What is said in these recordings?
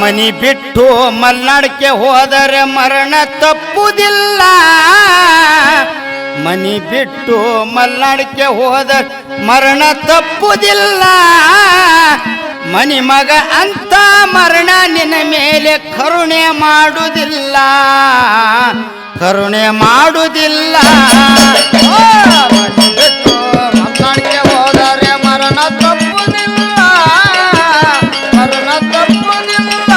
ಮನಿ ಬಿಟ್ಟು ಮಲ್ನಾಡಕ್ಕೆ ಹೋದರೆ ಮರಣ ತಪ್ಪುದಿಲ್ಲ. ಮನಿ ಬಿಟ್ಟು ಮಲ್ನಾಡಕ್ಕೆ ಹೋದರೆ ಮರಣ ತಪ್ಪುದಿಲ್ಲ. ಮನಿ ಮಗ ಅಂತ ಮರಣ ನಿನ್ನ ಮೇಲೆ ಕರುಣೆ ಮಾಡುವುದಿಲ್ಲ, ಕರುಣೆ ಮಾಡುವುದಿಲ್ಲ. ಮನಿ ಬಿಟ್ಟು ಮಲ್ನಾಡಕ್ಕೆ ಹೋದರೆ ಮರಣ ತಪ್ಪುದಿಲ್ಲ, ಮರಣ ತಪ್ಪುದಿಲ್ಲ.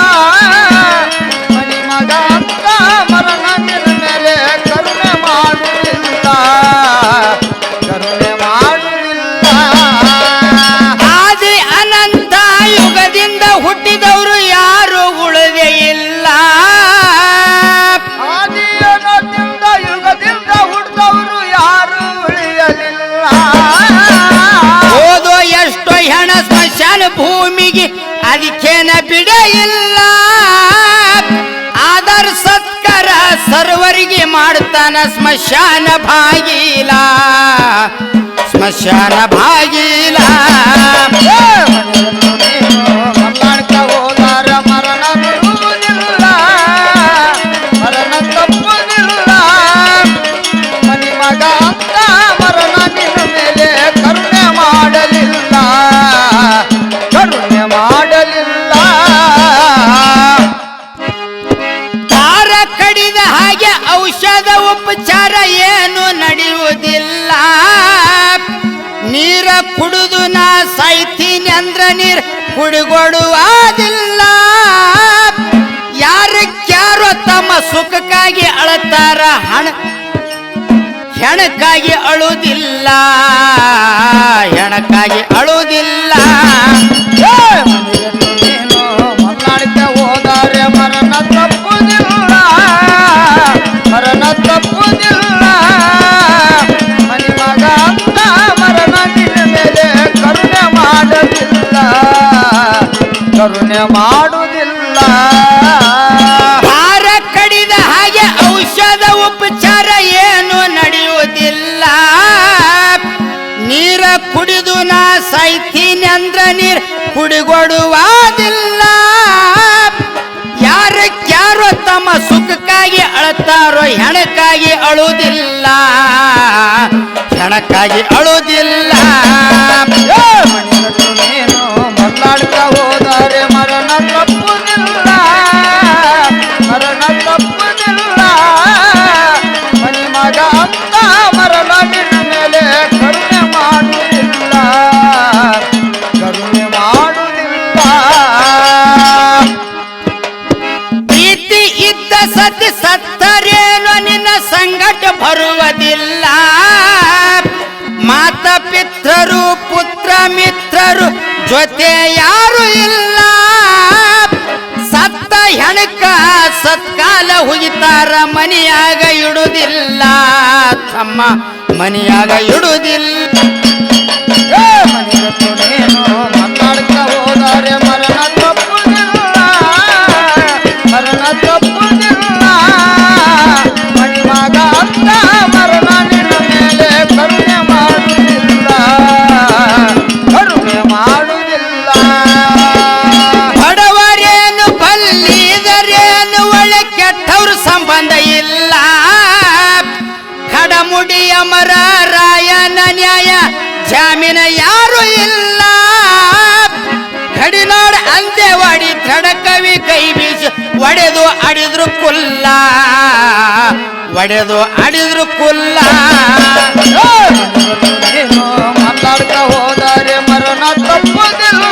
ಮನಿ ಮಗ ಅಂತ ಮರಣ ನಿನ್ನ ಮೇಲೆ ಕರುಣೆ ಮಾಡುವುದಿಲ್ಲ, ಕರುಣೆ ಮಾಡುವುದಿಲ್ಲ. ಆದಿ ಅನಂತ ಯುಗದಿಂದ ಹುಟ್ಟಿದವರು ಯಾರು ಉಳಿದೇ ಇಲ್ಲ. ಆದಿ ಅನಂತದಿಂದ ಯುಗದಿಂದ ಹುಟ್ಟಿದವರು ಯಾರು ಉಳಿಯಲಿಲ್ಲ. ಓದೋ ಎಷ್ಟೋ ಹೆಣ ಸ್ಮಶಾನ ಭೂಮಿಗೆ ಅದಕ್ಕೇನ ಬಿಡೇ ಇಲ್ಲ. ಆದರ್ ಸತ್ಕಾರ ಸರ್ವರಿಗೆ ಮಾಡ್ತಾನ ಸ್ಮಶಾನ ಭಾಗೀಲ, ಸ್ಮಶಾನ ಭಾಗೀಲ. ಮಲ್ನಾಡಕ್ಕೆ ಹೋದಾರ ಮರಣ ಬಿಡುವುದಿಲ್ಲ, ಮರಣ ತಪ್ಪುವುದಿಲ್ಲ. ಮನಿ ಮಗ ಅಂತ ಮರಣ ನಿನ್ನ ಮೇಲೆ ಕರುಣೆ ಮಾಡಲಿಲ್ಲ, ಕರುಣೆ ಮಾಡಲಿಲ್ಲ. ತಾರ ಕಡಿದ ಹಾಗೆ ಔಷಧ ಉಪಚಾರ ಏನು ನಡೆಯುವುದಿಲ್ಲ. ನೀರ ಕುಡಿದು ನಾ ಸಾಯ್ತೀನಿ ಅಂದ್ರ ನೀರು ಕುಡಿಗೊಡುವುದಿಲ್ಲ. ಯಾರಕ್ಯಾರೋ ತಮ್ಮ ಸುಖಕ್ಕಾಗಿ ಅಳತಾರ, ಹೆಣಕ್ಕಾಗಿ ಅಳುವುದಿಲ್ಲ, ಹೆಣಕ್ಕಾಗಿ ಅಳುವುದಿಲ್ಲ. ನೀನು ಮಲ್ನಾಡಕ್ಕೆ ಹೋದರೆ ಮರಣ ತಪ್ಪುದಿಲ್ಲ, ಮರಣ ತಪ್ಪುದಿಲ್ಲ. ಮನಿ ಮಗ ಅಂತ ಮರಣ ನಿನ್ನ ಮೇಲೆ ಕರುಣೆ ಮಾಡಲಿಲ್ಲ, ಕರುಣೆ ಮಾಡುವುದಿಲ್ಲ. ಭಾರ ಕಡಿದ ಹಾಗೆ ಔಷಧ ಉಪಚಾರ ಏನು ನಡೆಯುವುದಿಲ್ಲ. ನೀರ ಕುಡಿದು ನಾ ಸಾಯ್ತೀನಿ ಅಂದ್ರ ನೀರು ಕುಡಿಗೊಡುವುದಿಲ್ಲ. ಯಾರಕ್ಯಾರೋ ತಮ್ಮ ಸುಖಕ್ಕಾಗಿ ಅಳತಾರೋ, ಹೆಣಕ್ಕಾಗಿ ಅಳುವುದಿಲ್ಲ, ಹೆಣಕ್ಕಾಗಿ ಅಳುವುದಿಲ್ಲ. ನೀನು ಮಲ್ನಾಡಕ್ಕೆ ಹೋದರೆ ಮರಣ ತಪ್ಪುದಿಲ್ಲ, ಮರಣ ತಪ್ಪುದಿಲ್ಲ. ಮನಿ ಮಗ ಅಂತ ಮರಣ ನಿನ್ನ ಮೇಲೆ ಕರುಣೆ ಮಾಡುವುದಿಲ್ಲ, ಕರುಣೆ ಮಾಡುವುದಿಲ್ಲ. ಪ್ರೀತಿ ಇದ್ದ ಸತಿ ಸತ್ತರೇನು ನಿನ್ನ ಸಂಗಟ ಬರುವುದಿಲ್ಲ. ಮಾತ ಪಿತೃರು ಪುತ್ರ ಮಿತ್ರರು ಜೊತೆ ಯಾರು ಇಲ್ಲ. ಸತ್ತ ಹೆಣಕ ಸತ್ಕಾಲ ಹುಗಿತಾರ, ಮನಿಯಾಗ ಇಡುವುದಿಲ್ಲ ತಮ್ಮ, ಮನಿಯಾಗ ಇಡುವುದಿಲ್ಲ. ನೀನು ಮಲ್ನಾಡಕ್ಕೆ ಹೋದರೆ ಮರಣ ತಪ್ಪುದಿಲ್ಲ, ಮರಣ ತಪ್ಪುದಿಲ್ಲ. ಮನಿ ಮಗ ಅಂತ ಮರಣ ನಿನ್ನ ಮೇಲೆ ಕರುಣೆ ಮಾಡುವುದಿಲ್ಲ, ಕರುಣೆ ಮಾಡುವುದಿಲ್ಲ. ಬಡವರೇನು ಬಲ್ಲಿದರೇನು ಒಳ್ಳೆ ಕೆಟ್ಟವ್ರ ಸಂಬಂಧ ಇಲ್ಲ. ಕಡಮುಡಿ ಅಮರ ರಾಯನ ನ್ಯಾಯ ಜಾಮೀನ ಯಾರು ಇಲ್ಲ. ಕಡಿನಾಡ ಅಂದೇವಾಡಿ ತಡಕವಿ ಕೈ ಬೀಸಿ ಒಡೆದು ಅಡಿದ್ರು ಕುಲ್ಲ, ಒಡೆದು ಅಡಿದ್ರು ಕುಲ್ಲ. ನೀನು ಮಲ್ನಾಡಕ್ಕೆ ಹೋದರೆ ಮರಣ ತಪ್ಪುದಿಲ್ಲ,